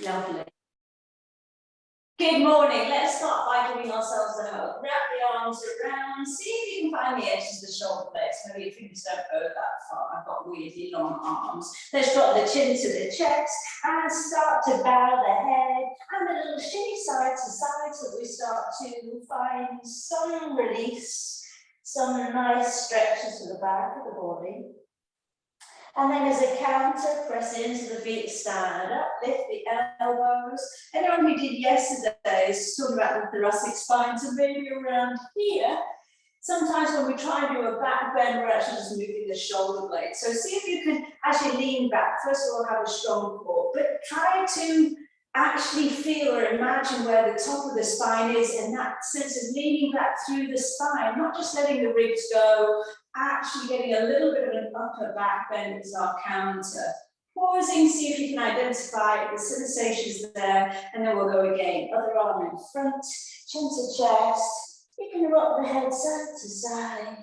Lovely. Good morning. Let's start by giving ourselves a hug. Wrap the arms around. See if you can find the edges of the shoulder blades. Maybe your fingers don't go that far. I've got weirdly long arms. Let's drop the chin to the chest and start to bow the head and a little shimmy side to side so that we start to find some release, some nice stretches to the back of the body. And then as a counter, press into the feet, stand up, lift the elbows. Anyone who did yesterday is talking about the thoracic spine, so maybe around here. Sometimes when we try and do a back bend, we're actually just moving the shoulder blade. So see if you can actually lean back. First of all, have a strong core, but try to actually feel or imagine where the top of the spine is, and that sense of leaning back through the spine, not just letting the ribs go, actually getting a little bit of an upper back bend is our counter. Pausing, see if you can identify the sensations there, and then we'll go again. Other arm in front, chin to chest. You can rock the head side to side.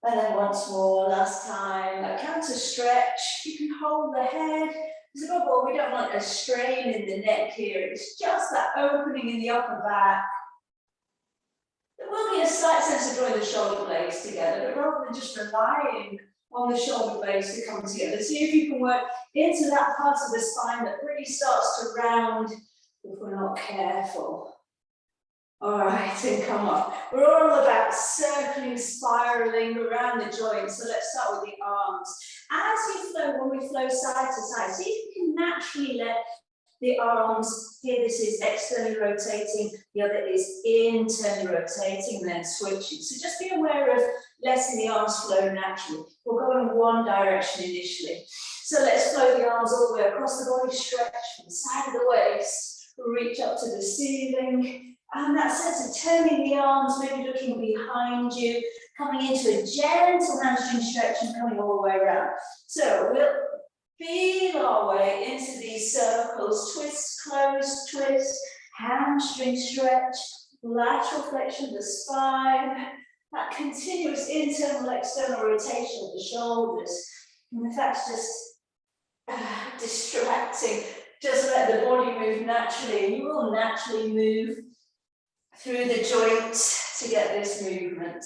And then once more, last time, a counter stretch. You can hold the head. As above all, we don't want a strain in the neck here. It's just that opening in the upper back. There will be a slight sense of drawing the shoulder blades together, but rather than just relying on the shoulder blades to come together, see if you can work into that part of the spine that really starts to round if we're not careful. All right, and come up. We're all about circling, spiraling around the joints. So let's start with the arms. As you flow, when we flow side to side, see if you can naturally let the arms, here this is externally rotating, the other is internally rotating, then switching. So just be aware of letting the arms flow naturally. We'll go in one direction initially. So let's flow the arms all the way across the body, stretch from the side of the waist, reach up to the ceiling. And that sense of turning the arms, maybe looking behind you, coming into a gentle hamstring stretch and coming all the way around. So we'll feel our way into these circles, twist, close, twist, hamstring stretch, lateral flexion of the spine, that continuous internal, external rotation of the shoulders. And if that's just distracting, just let the body move naturally, and you will naturally move through the joints to get this movement.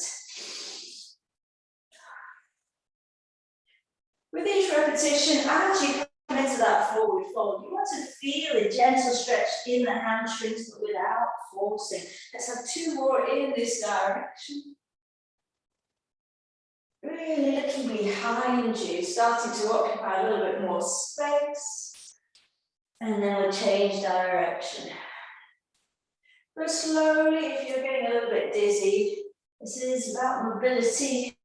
With each repetition, as you come into that forward fold, you want to feel a gentle stretch in the hamstrings, but without forcing. Let's have two more in this direction. Really looking behind you, starting to occupy a little bit more space. And then we'll change direction. But slowly, if you're getting a little bit dizzy, this is about mobility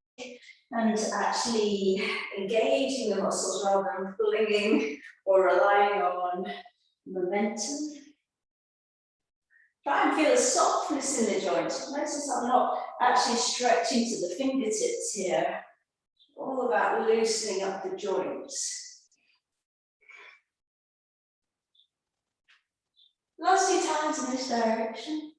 and actually engaging the muscles rather than pulling or relying on momentum. Try and feel a softness in the joints. Notice I'm not actually stretching to the fingertips here. All about loosening up the joints. Last few times in this direction.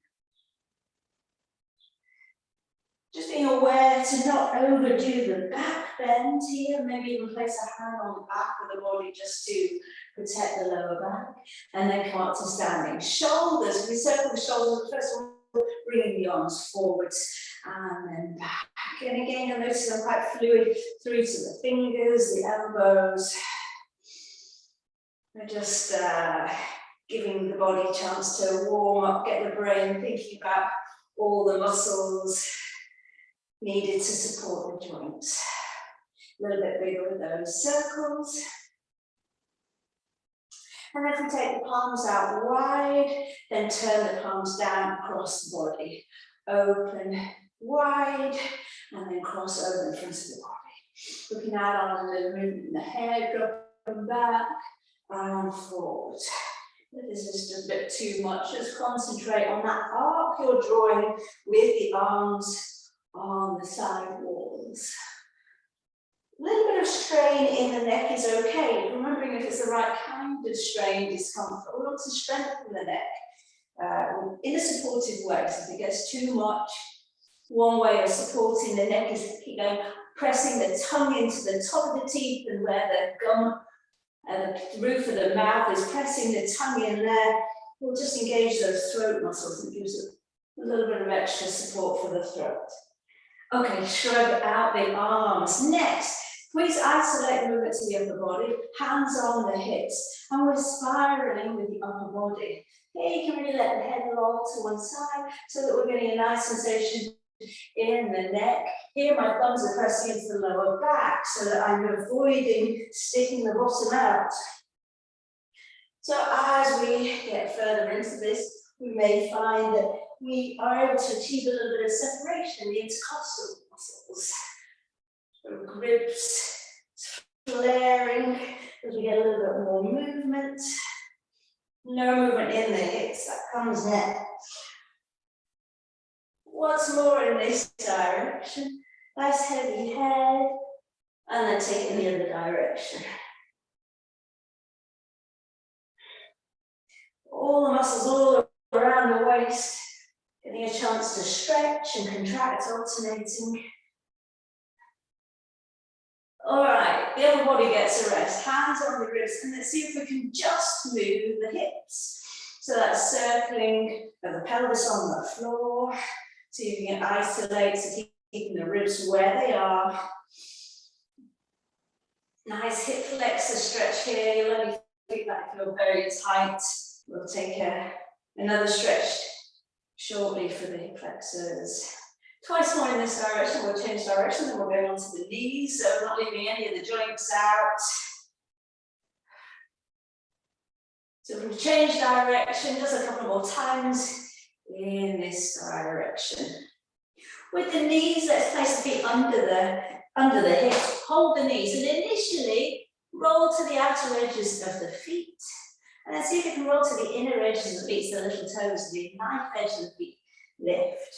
Just being aware to not overdo the back bend here, maybe even place a hand on the back of the body just to protect the lower back, and then come up to standing. Shoulders, we circle the shoulders, first of all, bringing the arms forwards and then back. And again, you'll notice I'm quite fluid through to the fingers, the elbows. And just giving the body a chance to warm up, get the brain thinking about all the muscles needed to support the joints. A little bit bigger with those circles. And then if we take the palms out wide, then turn the palms down across the body. Open wide, and then cross over in front of the body. Looking out on a little movement in the head, dropping back and forward. If this is just a bit too much, just concentrate on that arc you're drawing with the arms on the side walls. A little bit of strain in the neck is okay. Remembering if it's the right kind of strain, discomfort. We want to strengthen the neck in a supportive way. So if it gets too much, one way of supporting the neck is to keep going pressing the tongue into the top of the teeth and where the gum and the roof of the mouth is pressing the tongue in there. We'll just engage those throat muscles and gives a little bit of extra support for the throat. Okay, shrug out the arms. Next, please isolate the movements of the upper body, hands on the hips, and we're spiraling with the upper body. Here you can really let the head roll to one side so that we're getting a nice sensation in the neck. Here my thumbs are pressing into the lower back so that I'm avoiding sticking the bottom out. So as we get further into this, we may find that we are able to achieve a little bit of separation in the intercostal muscles. The ribs flaring as we get a little bit more movement. No movement in the hips, that comes next. Once more in this direction, nice heavy head, and then take it in the other direction. All the muscles all around the waist, getting a chance to stretch and contract, alternating. All right, the upper body gets a rest, hands on the ribs, and let's see if we can just move the hips. So that's circling of the pelvis on the floor. See if you can isolate, so keeping the ribs where they are. Nice hip flexor stretch here. You'll only feel that if you're very tight. We'll take another stretch shortly for the hip flexors. Twice more in this direction. We'll change direction, then we'll go on to the knees. So not leaving any of the joints out. So if we change direction, just a couple more times. In this direction. With the knees, let's place the feet under the hips, hold the knees, and initially roll to the outer edges of the feet. And then see if you can roll to the inner edges of the feet, so the little toes, the knife edge of the feet lift.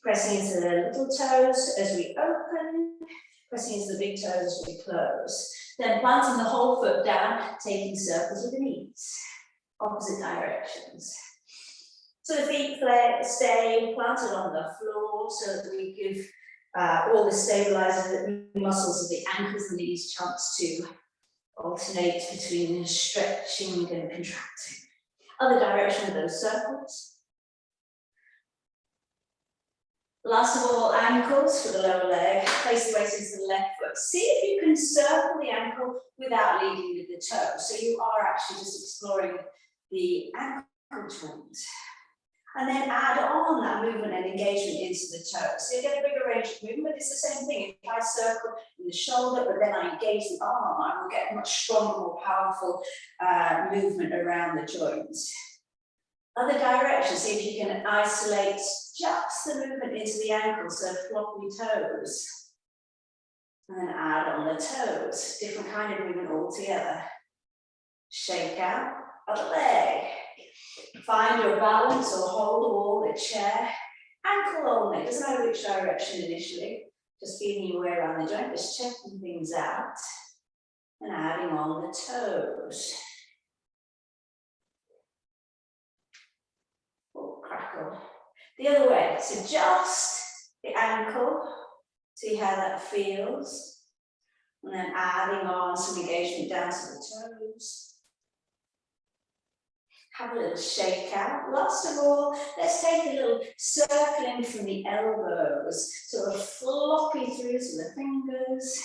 Pressing into the little toes as we open, pressing into the big toes as we close. Then planting the whole foot down, taking circles with the knees, opposite directions. So the feet stay planted on the floor so that we give all the stabilizing muscles of the ankles and knees a chance to alternate between stretching and contracting. Other direction of those circles. Last of all, ankles for the lower leg. Place the weight into the left foot. See if you can circle the ankle without leading with the toe. So you are actually just exploring the ankle joint. And then add on that movement and engagement into the toes. So you get a bigger range of movement. It's the same thing. If I circle in the shoulder, but then I engage the arm, I will get much stronger, more powerful movement around the joints. Other directions, see if you can isolate just the movement into the ankles, so floppy toes. And then add on the toes. Different kind of movement altogether. Shake out other leg. Find your balance or hold the wall, the chair, ankle only. It doesn't matter which direction initially, just feeling your way around the joint, just checking things out and adding on the toes. Oh, crackle. The other way, so just the ankle, see how that feels, and then adding on some engagement down to the toes. Have a little shake out. Last of all, let's take a little circling from the elbows. So we're floppy through to the fingers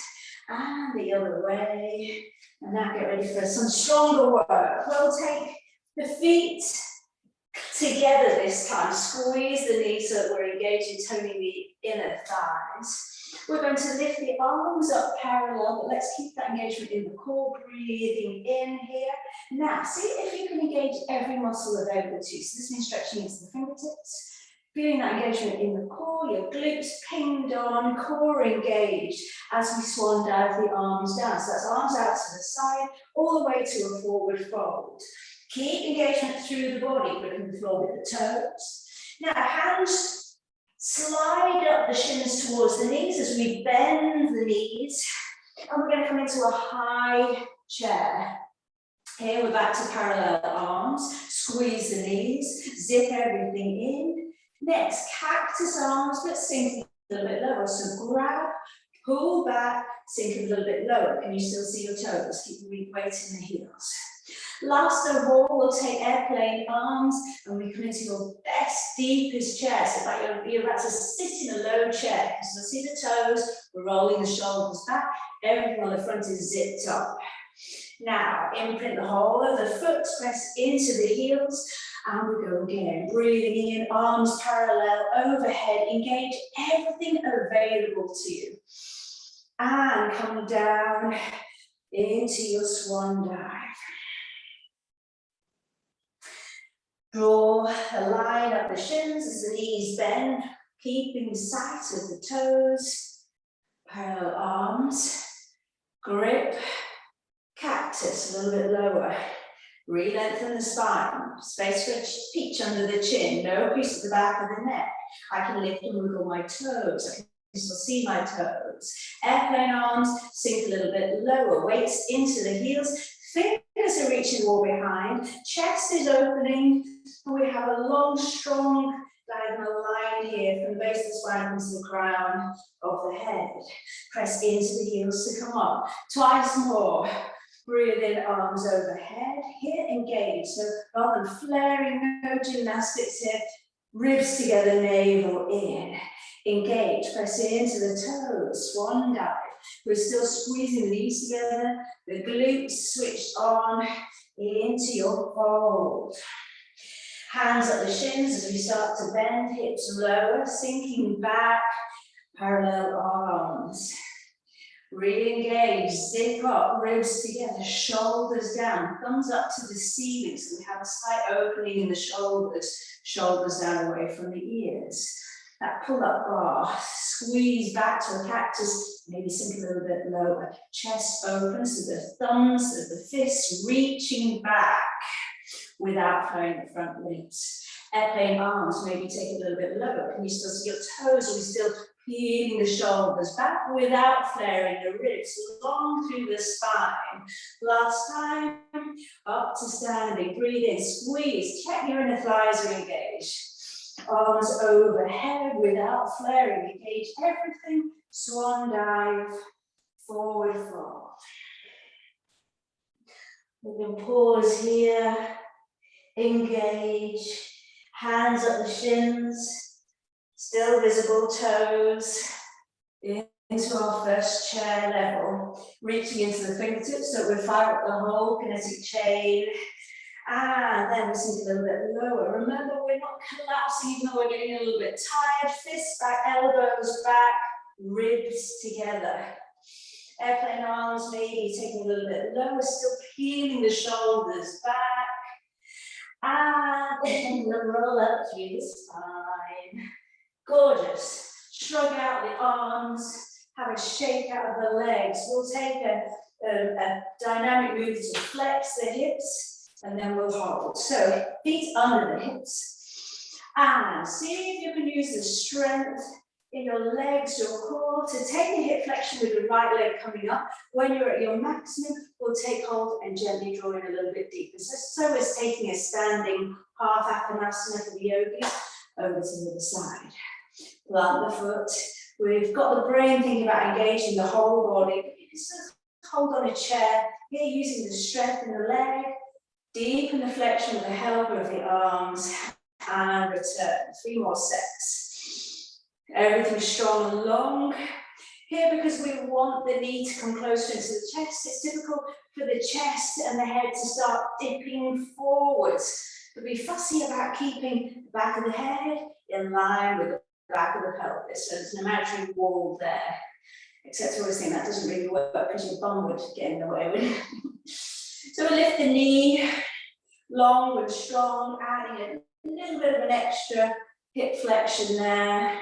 and the other way. And now get ready for some stronger work. We'll take the feet together this time. Squeeze the knees so that we're engaging, toning the inner thighs. We're going to lift the arms up parallel, but let's keep that engagement in the core, breathing in here. Now, see if you can engage every muscle available to you. So this means stretching into the fingertips, feeling that engagement in the core, your glutes pinged on, core engaged as we swan dive the arms down. So that's arms out to the side, all the way to a forward fold. Keep engagement through the body, gripping the floor with the toes. Now, hands slide up the shins towards the knees as we bend the knees, and we're going to come into a high chair. Here we're back to parallel arms, squeeze the knees, zip everything in. Next, cactus arms, but sink a little bit lower. So grab, Pull back, sink a little bit lower. Can you still see your toes? Keep the weight in the heels. Last of all, we'll take airplane arms and we come into your best, deepest chair. So like you're about to sit in a low chair. So see the toes, we're rolling the shoulders back. Everything on the front is zipped up. Now, imprint the whole of the foot, press into the heels, and we go again. Breathing in, arms parallel, overhead, engage everything available to you. And come down into your swan dive. Draw a line up the shins as the knees bend, keeping sight of the toes, parallel arms, grip, cactus a little bit lower. Re-lengthen the spine, space for a peach under the chin, no crease at the back of the neck. I can lift and wiggle my toes, I can still see my toes. Airplane arms, sink a little bit lower, weights into the heels, fingers are reaching all behind, chest is opening, and we have a long, strong diagonal line here from the base of the spine into the crown of the head. Press into the heels to come up. Twice more. Breathe in, arms overhead. Here, engage. So rather than flaring, no gymnastics here. Ribs together, navel in. Engage, press into the toes, swan dive. We're still squeezing the knees together. The glutes switched on into your fold. Hands at the shins as we start to bend, hips lower, sinking back, parallel arms. Re-engage, zip up, ribs together, shoulders down, thumbs up to the ceiling, so we have a slight opening in the shoulders, shoulders down away from the ears. That pull-up bar, squeeze back to a cactus, maybe sink a little bit lower, chest open, so the thumbs, so the fists reaching back without throwing the front ribs. Airplane arms, maybe take it a little bit lower. Can you still see your toes? Are we still peeling the shoulders back without flaring the ribs? Long through the spine. Last time, up to standing. Breathe in, squeeze. Check your inner thighs are engaged. Arms overhead without flaring. Engage everything. Swan dive, forward fold. We can pause here. Engage. Hands at the shins. Still visible toes into our first chair level, reaching into the fingertips so we fire up the whole kinetic chain. And then we sink a little bit lower. Remember, we're not collapsing even though we're getting a little bit tired. Fists back, elbows back, ribs together. Airplane arms, maybe taking a little bit lower, still peeling the shoulders back. And then we'll roll up through the spine. Gorgeous. Shrug out the arms, have a shake out of the legs. We'll take a dynamic move to flex the hips, and then we'll hold. So feet under the hips. And see if you can use the strength in your legs, your core, to take a hip flexion with the right leg coming up. When you're at your maximum, we'll take hold and gently draw in a little bit deeper. So it's taking a standing half apanasana for the yogis over to the other side. Plant the foot. We've got the brain thinking about engaging the whole body. You can just hold on a chair. Here, using the strength in the leg, deepen the flexion with the help of the arms, and return. 3 more sets. Everything strong and long. Here, because we want the knee to come closer into the chest, it's difficult for the chest and the head to start dipping forwards. But be fussy about keeping the back of the head in line with the back of the pelvis. So there's an imaginary wall there. Except I always think that doesn't really work because your bum would get in the way, wouldn't it? So we lift the knee, long and strong, adding a little bit of an extra hip flexion there.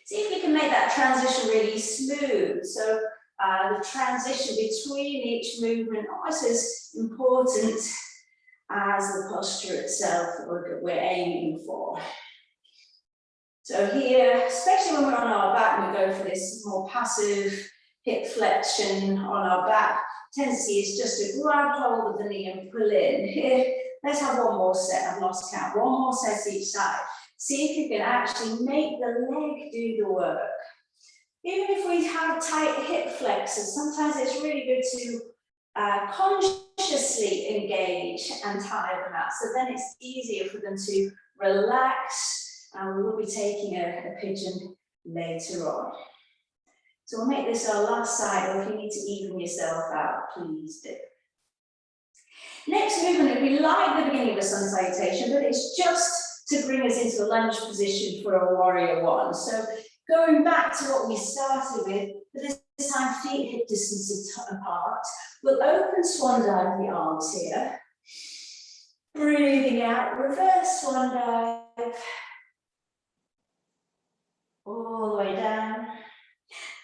See if you can make that transition really smooth. So the transition between each movement almost as important as the posture itself that we're aiming for. So here, especially when we're on our back, we go for this more passive hip flexion on our back. Tendency is just to grab hold of the knee and pull in. Here, let's have 1 more set. I've lost count. 1 more set each side. See if you can actually make the leg do the work. Even if we have tight hip flexors, sometimes it's really good to consciously engage and tire them out. So then it's easier for them to relax, and we will be taking a pigeon later on. So we'll make this our last side, or if you need to even yourself out, please do. Next movement, we like the beginning of a sun salutation, but it's just to bring us into a lunge position for a warrior one. So going back to what we started with, but this time feet hip distance apart. We'll open swan dive the arms here. Breathing out, reverse swan dive. All the way down.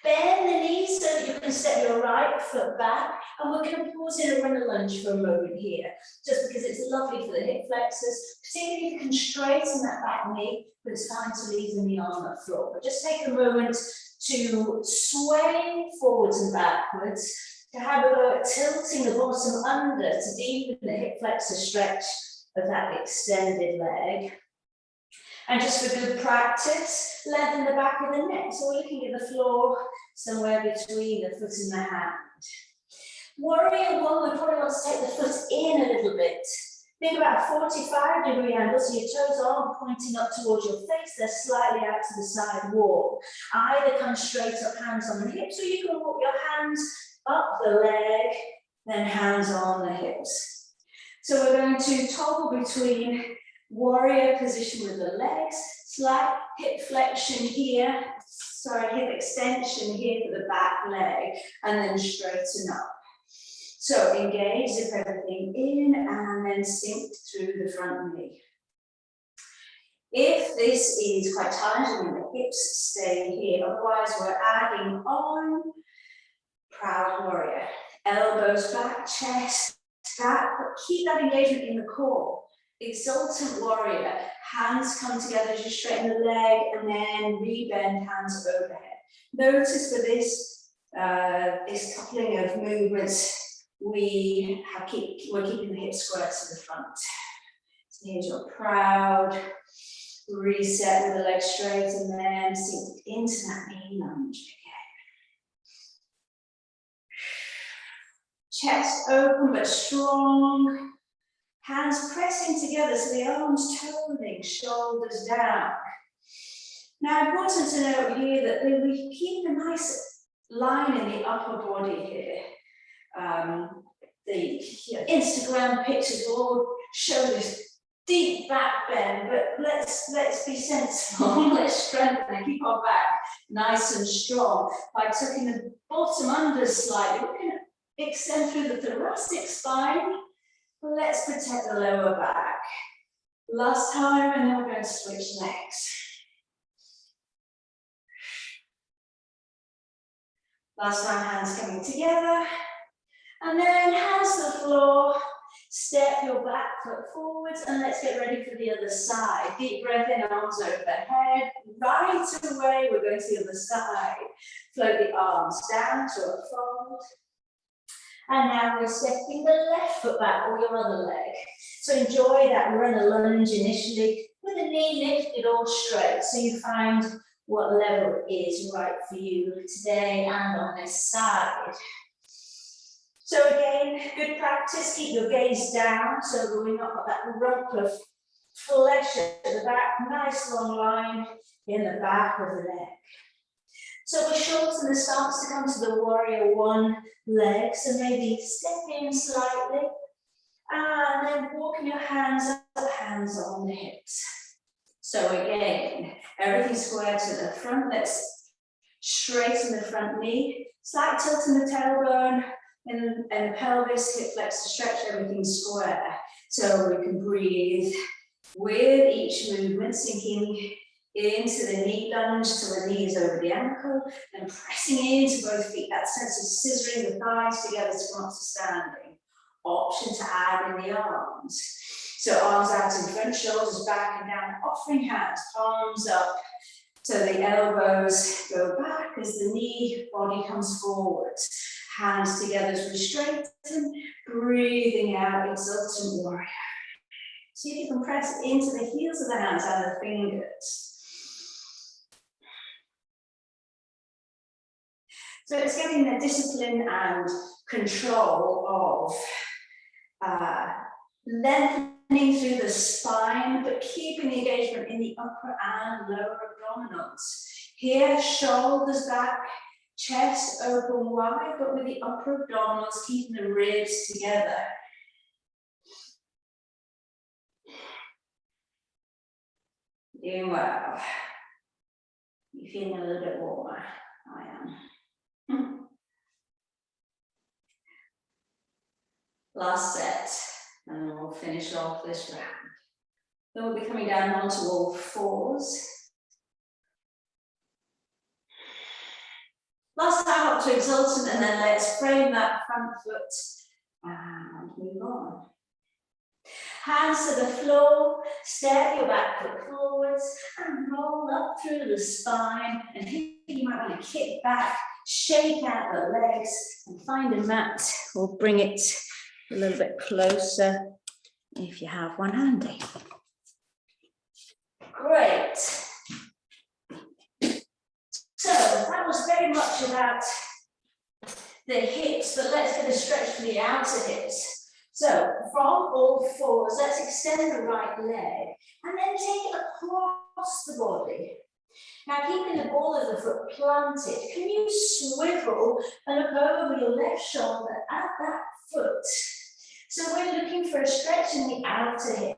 Bend the knees so that you can step your right foot back, and we're going to pause in a runner lunge for a moment here, just because it's lovely for the hip flexors, particularly if you can straighten that back knee, but it's fine to leave the knee on the floor. But just take a moment to sway forwards and backwards, to have a tilting the bottom under to deepen the hip flexor stretch of that extended leg. And just for good practice, lengthen the back of the neck. So we're looking at the floor somewhere between the foot and the hand. Warrior one, we probably want to take the foot in a little bit. Think about a 45-degree angle, so your toes aren't pointing up towards your face, they're slightly out to the side wall. Either come straight up, hands on the hips, or you can walk your hands up the leg, then hands on the hips. So we're going to toggle between warrior position with the legs, slight hip flexion here, hip extension here for the back leg, and then straighten up. So engage, zip everything in, and then sink through the front knee. If this is quite challenging, the hips stay here, otherwise we're adding on proud warrior. Elbows back, chest back, but keep that engagement in the core. Exultant warrior, hands come together as you straighten the leg, and then rebend hands overhead. Notice for this, this coupling of movements, we're keeping the hips square to the front. So here's your proud, reset with the legs straight, and then sink into that knee lunge again. Chest open but strong. Hands pressing together so the arms toning, shoulders down. Now, important to note here that we keep a nice line in the upper body here. The Instagram pictures all show this deep back bend, but let's be sensible. Let's strengthen and keep our back nice and strong by tucking the bottom under slightly. We're going to extend through the thoracic spine. Let's protect the lower back. Last time, and then we're going to switch legs. Last time, hands coming together. And then hands to the floor. Step your back foot forwards, and let's get ready for the other side. Deep breath in, arms overhead. Right away, we're going to the other side. Float the arms down to a fold. And now we're stepping the left foot back or your other leg. So enjoy that runner lunge initially with the knee lifted all straight, so you find what level is right for you today and on this side. So again, good practice, keep your gaze down so that we're not got that rump of flesh at the back, nice long line in the back of the leg. So we'll shorten the stance to come to the warrior one leg, so maybe step in slightly, and then walking your hands up, hands on the hips. So again, everything square to the front, let's straighten the front knee, slight tilt in the tailbone, and the pelvis, hip flexor stretch, everything square. So we can breathe with each movement, sinking into the knee lunge till the knee is over the ankle, and pressing into both feet, that sense of scissoring the thighs together to come up to standing. Option to add in the arms. So arms out in front, shoulders back and down, offering hands, palms up. So the elbows go back as the knee body comes forward. Hands together as we straighten, breathing out, exultant warrior. See if you can press into the heels of the hands and the fingers. So it's getting the discipline and control of lengthening through the spine, but keeping the engagement in the upper and lower abdominals. Here, shoulders back, chest open wide, but with the upper abdominals, keeping the ribs together. Doing well. You're feeling a little bit warmer. I am. Last set, and then we'll finish off this round. Then we'll be coming down onto all fours. Last time up to exultant, and then let's frame that front foot and move on. Hands to the floor, step your back foot forwards and roll up through the spine. And here you might want to kick back, shake out the legs and find a mat or bring it a little bit closer if you have one handy. Great. So that was very much about the hips, but let's get a stretch for the outer hips. So from all fours, let's extend the right leg and then take it across the body. Now keeping the ball of the foot planted, can you swivel and look over your left shoulder at that foot? So we're looking for a stretch in the outer hip.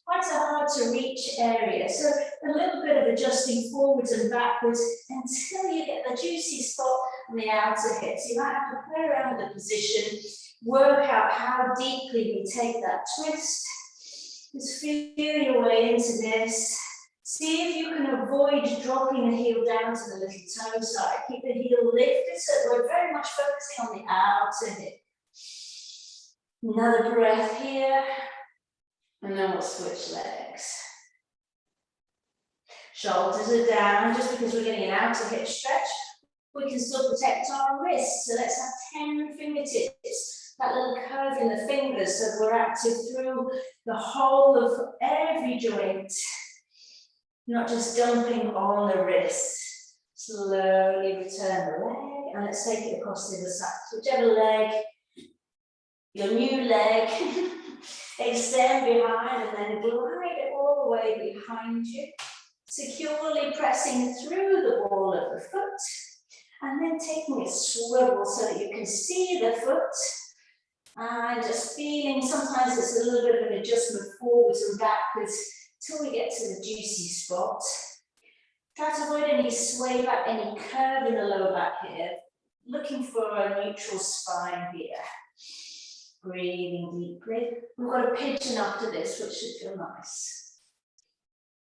Quite a hard to reach area, so a little bit of adjusting forwards and backwards until you get the juicy spot on the outer hip. So you might have to play around with the position, work out how deeply you take that twist. Just feel your way into this. See if you can avoid dropping the heel down to the little toe side. Keep the heel lifted so we're very much focusing on the outer hip. Another breath here. And then we'll switch legs. Shoulders are down. Just because we're getting an outer hip stretch, we can still protect our wrists. So let's have 10 fingertips. That little curve in the fingers so we're active through the whole of every joint. Not just dumping on the wrist. Slowly return the leg and let's take it across the other side. So whichever leg, your new leg. Extend behind and then glide it all the way behind you, securely pressing through the ball of the foot and then taking a swivel so that you can see the foot and just feeling, sometimes it's a little bit of an adjustment forwards and backwards till we get to the juicy spot. Try to avoid any sway back, any curve in the lower back here, looking for a neutral spine here. Breathing deeply. We've got a pigeon after this, which should feel nice.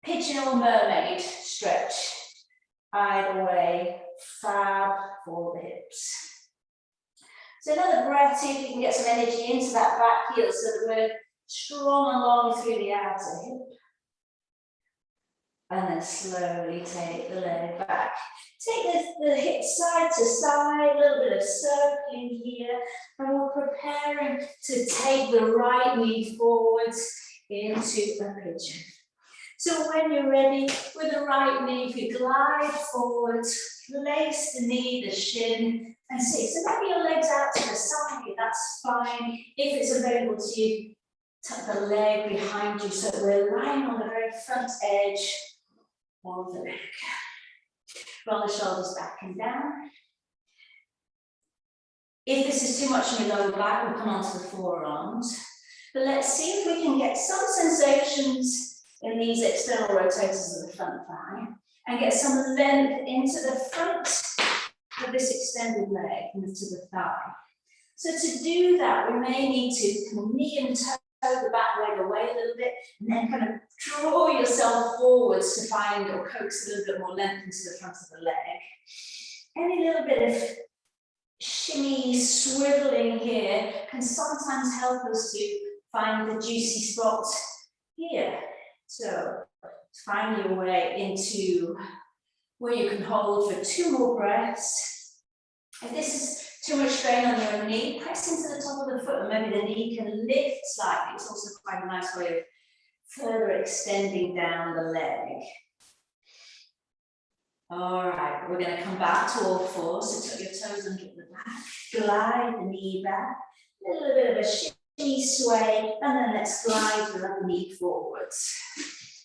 Pigeon or mermaid stretch. Either way, fab for the hips. So another breath, see if you can get some energy into that back heel so that we're strong along through the outer hip. And then slowly take the leg back. Take the hips side to side, a little bit of circling here, and we're preparing to take the right knee forwards into a pigeon. So when you're ready, with the right knee, if you glide forwards, place the knee, the shin, and see. So maybe your legs out to the side, that's fine. If it's available to you, tuck the leg behind you so we're lying on the very front edge of the neck. Roll the shoulders back and down. If this is too much on your lower back, we'll come onto the forearms. But let's see if we can get some sensations in these external rotators of the front thigh and get some length into the front of this extended leg into the thigh. So to do that, we may need to kind of knee and toe the back leg away a little bit and then kind of draw yourself forwards to find or coax a little bit more length into the front of the leg. Any little bit of shimmy, swiveling here can sometimes help us to find the juicy spot here. So find your way into where you can hold for 2 more breaths. If this is too much strain on your knee, press into the top of the foot and maybe the knee can lift slightly. It's also quite a nice way of further extending down the leg. All right, we're going to come back to all fours. So tuck your toes under the back, glide the knee back, a little bit of a shimmy sway, and then let's glide the left knee forwards.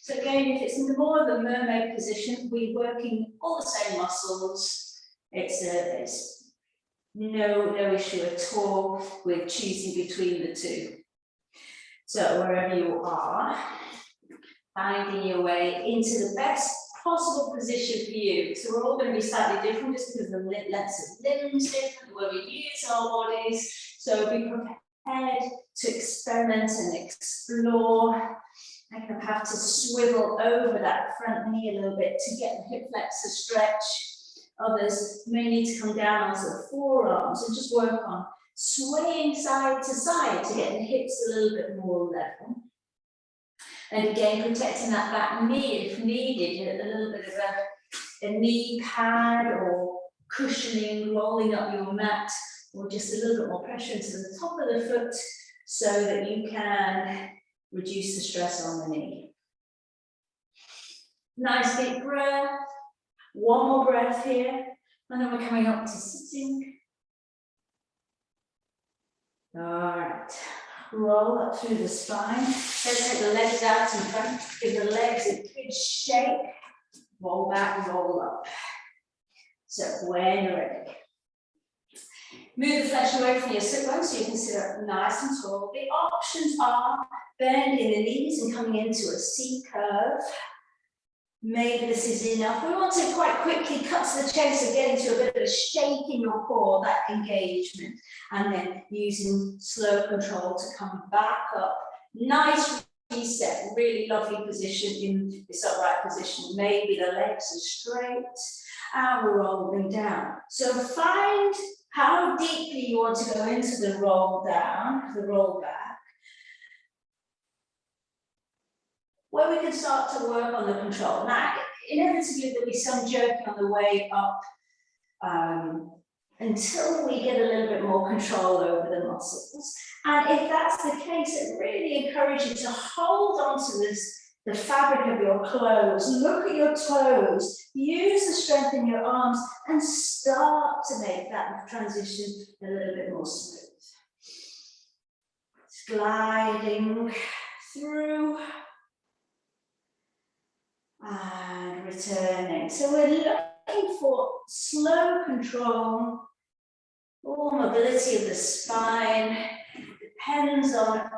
So again, if it's more of a mermaid position, we're working all the same muscles. It's no issue at all with choosing between the two. So wherever you are, finding your way into the best possible position for you. So we're all going to be slightly different just because the lengths of limbs different, the way we use our bodies. So be prepared to experiment and explore. I kind of have to swivel over that front knee a little bit to get the hip flexor stretch. Others may need to come down onto the forearms and just work on swaying side to side to get the hips a little bit more level. And again, protecting that back knee if needed, a little bit of a knee pad or cushioning, rolling up your mat, or just a little bit more pressure into the top of the foot so that you can reduce the stress on the knee. Nice deep breath. One more breath here, and then we're coming up to sitting. All right. Roll up through the spine. Let's take the legs out in front. Give the legs a good shake. Roll back, roll up. So when you're ready. Move the flesh away from your sit bone so you can sit up nice and tall. The options are bending the knees and coming into a C curve. Maybe this is enough. We want to quite quickly cut to the chest and get into a bit of a shake in your core, that engagement. And then using slow control to come back up. Nice reset, really lovely position in this upright position. Maybe the legs are straight and we're rolling down. So find how deeply you want to go into the roll down, the roll back. Where we can start to work on the control. Now, inevitably there'll be some jerking on the way up until we get a little bit more control over the muscles. And if that's the case, I really encourage you to hold on to the fabric of your clothes. Look at your toes. Use the strength in your arms and start to make that transition a little bit more smooth. Gliding through. And returning. So we're looking for slow control, or mobility of the spine. Depends on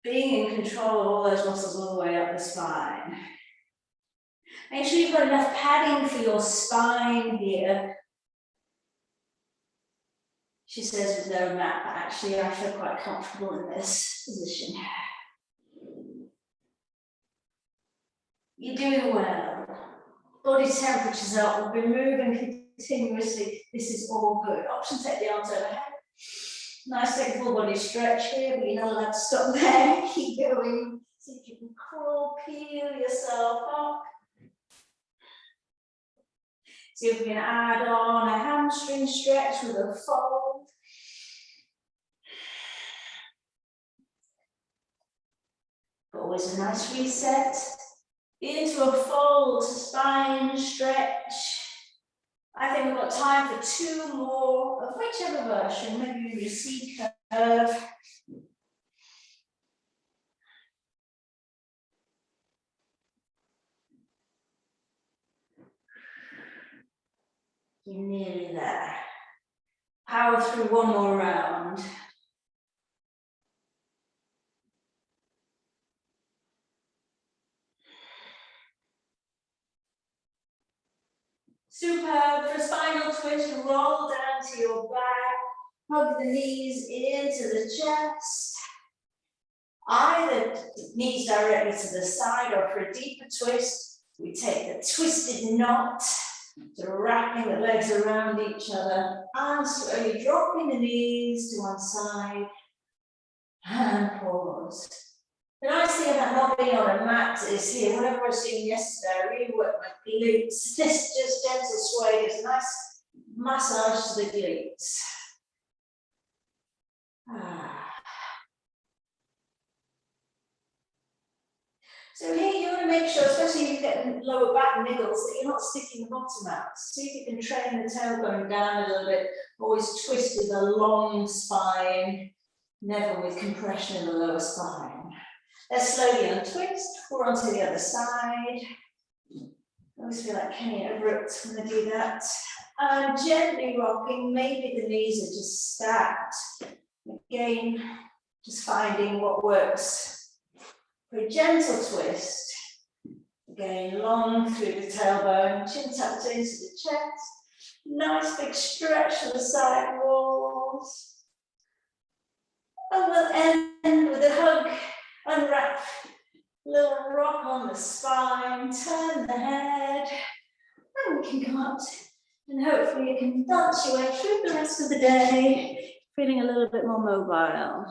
being in control of all those muscles all the way up the spine. Make sure you've got enough padding for your spine here. She says with no mat, but actually I feel quite comfortable in this position. You're doing well. Body temperature's up. We'll be moving continuously. This is all good. Option, take the arms overhead. Nice, take a full body stretch here, but you're not allowed to stop there. Keep going. See if you can crawl, peel yourself up. See if we can add on a hamstring stretch with a fold. Always a nice reset. Into a fold, spine stretch. I think we've got time for two more of whichever version, maybe your C curve. You're nearly there. Power through one more round. Superb. For a spinal twist, roll down to your back. Hug the knees into the chest. Either knees directly to the side, or for a deeper twist, we take the twisted knot, so wrapping the legs around each other and slowly dropping the knees to one side and pause. The nice thing about not being on a mat is here, whatever I was doing yesterday, I really worked my glutes. This just gentle sway gives a nice massage to the glutes. So here you're going to make sure, especially if you get lower back niggles, that you're not sticking the bottom out. See if you can train the tailbone down a little bit. Always twist with a long spine, never with compression in the lower spine. Let's slowly untwist. We're onto the other side. I always feel like Kenny Everett when I do that. And gently rocking, maybe the knees are just stacked. Again, just finding what works. For a gentle twist. Again, long through the tailbone, chin tucked into the chest. Nice big stretch to the side walls. And we'll end with a hug, unwrap. Little rock on the spine, turn the head, and we can come up and hopefully you can dance your way through the rest of the day, feeling a little bit more mobile.